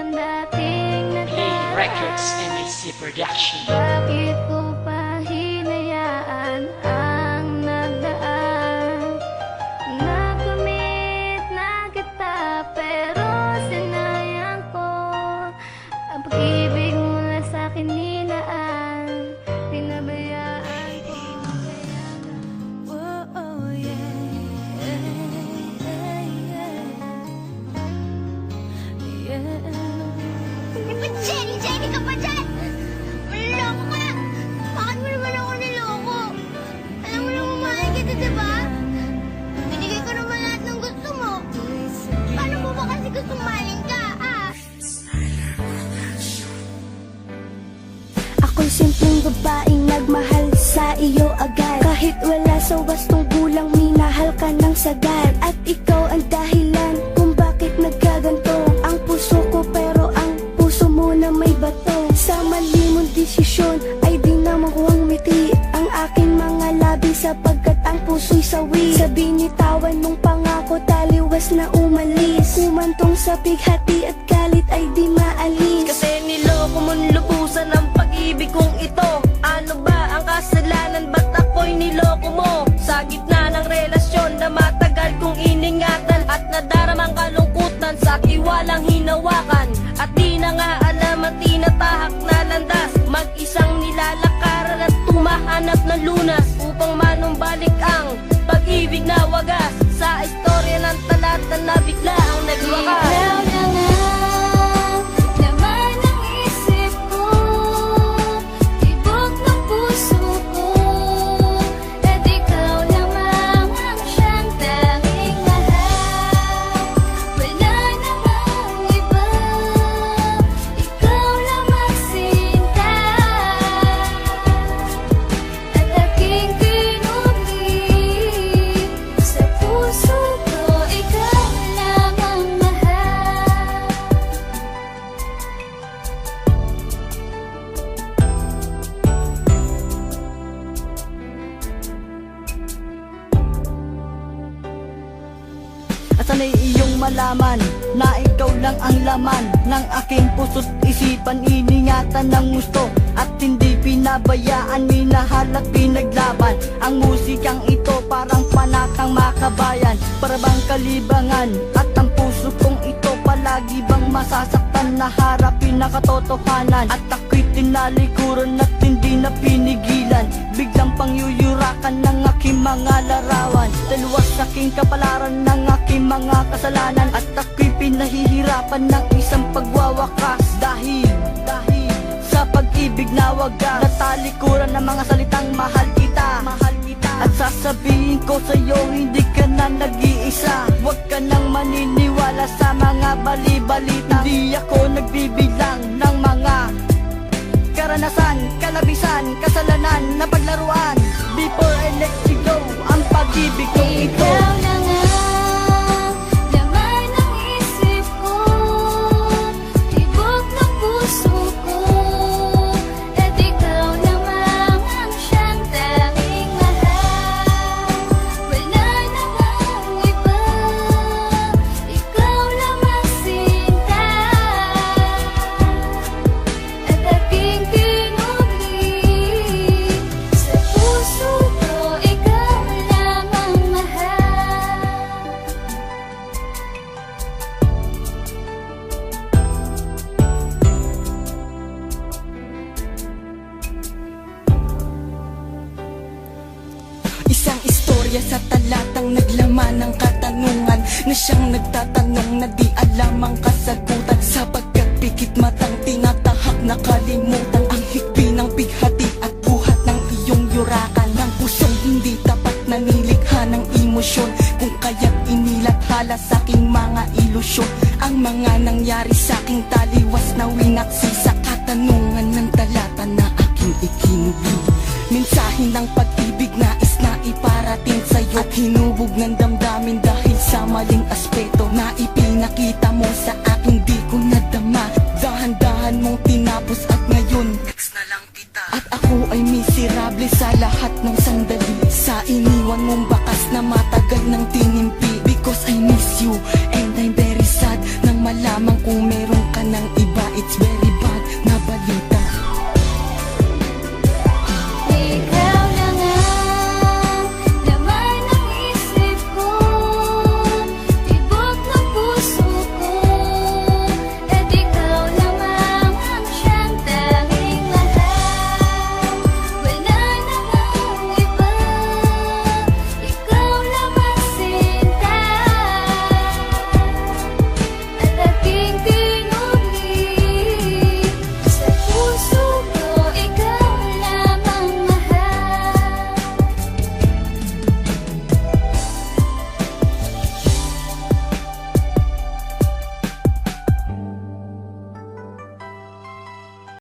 Hey Records MAC Production. Bakit ko pa hinayaan ang nagdaan? Nakamit na kita pero sinayang ko ang pag-ibig mula sa'kin nilaan. Pinabayaan ko kaya oh yeah, Jenny ka pa dyan! Maloloko ka! Bakit mo naman ako niloko? Alam mo naman mahal kita, diba? Binigay ko naman lahat ng gusto mo. Paano mo ba kasi gusto mahalin ka, ah? Ako'y simpleng babaeng nagmahal sa iyo agad. Kahit wala sa wastong gulang, minahal ka ng sagad. At ikaw ang dahilan kung bakit nagkaganto ang puso ko, pero ang puso mo na may bato. Sa mali mong desisyon ay di naman ko ang miti ang aking mga labi, sapagkat ang puso'y sawi. Sa binitawan mong pangako, taliwas na umalis. Kumantong sa bighati at galit ay di maalis. Kasi niloko mong lubusan ang pag-ibig kong ito. Ano ba ang kasalanan? Ba't ako'y niloko mo? Sa gitna ng relasyon na matagal kong iningatan at nadaramang kalungkutan sa tiwalang hinawakan. At di na nga alam ang tinatahak na landas, mag-isang nilalakaran at tumahanap ng lunas upang manumbalik ang pag-ibig na wagas. Sa istorya ng talata na bigla ang nagwakas. Ikaw na nga, laman ng isip ko, tibok ng puso ko. At ikaw lamang ang siyang tanging mahal. Wala namang iba, ikaw lamang sinta. At aking kinubig sa puso ko, ikaw lamang mahal. Asan ay iyong malaman na ikaw lang ang laman ng aking puso't isipan, iningatan ng gusto at hindi pinabayaan, minahal at pinaglaban. Ang musikang ito parang panakang makabayan, para bang kalibangan, at ang puso kong ito palagi bang masasaktan na harapin na katotohanan. At ako'y tinalikuran at hindi na pinigilan, biglang pangyuyurakan ng aking mga larawan. Taluwas aking kapalaran ng aking mga kasalanan, at ako'y pinahihirapan ng isang pagwawakas. Dahil sa pag-ibig na wagas, natalikuran ng mga salitang mahal kita. At sasabihin ko sa'yo, hindi ka na nag-iisa. Huwag ka nang maniniwala sa mga bali-balita. Hindi ako nagbibilang ng mga karanasan, kalabisan, kasalanan na paglaruan. Before I let you go, ang pag-ibig kong ito. Ikaw na nga, laman ng isip ko, tibok ng puso ko. At ikaw lamang ang siyang tanging mahal. Wala namang iba, ikaw lamang sinta. At aking kinubig sa puso ko, ikaw lamang mahal. Isang istorya sa talatang naglaman ng katanungan, na siyang nagtatanong na di alam ang kasagutan. Sapagkat pikit matang tinatahak na kalimutan ang higpi ng bighati at buhat ng iyong yurakan. Ng pusong hindi tapat na nilikha ng emosyon, kung kaya't inilathala sa aking mga ilusyon. Ang mga nangyari sa aking taliwas na winaksi sa katanungan ng talata na aking ikinubig. Mensahe ng pag-ibig nais na iparating sa'yo, at hinubog ng damdamin dahil sa maling aspeto na ipinakita mo sa aking di ko nadama. Dahan-dahan mong tinapos at ngayon next na lang kita. At ako ay miserable sa lahat ng sandali, sa iniwan mong bakas na matagal ng tinimpi. Because I miss you and I'm very sad nang malaman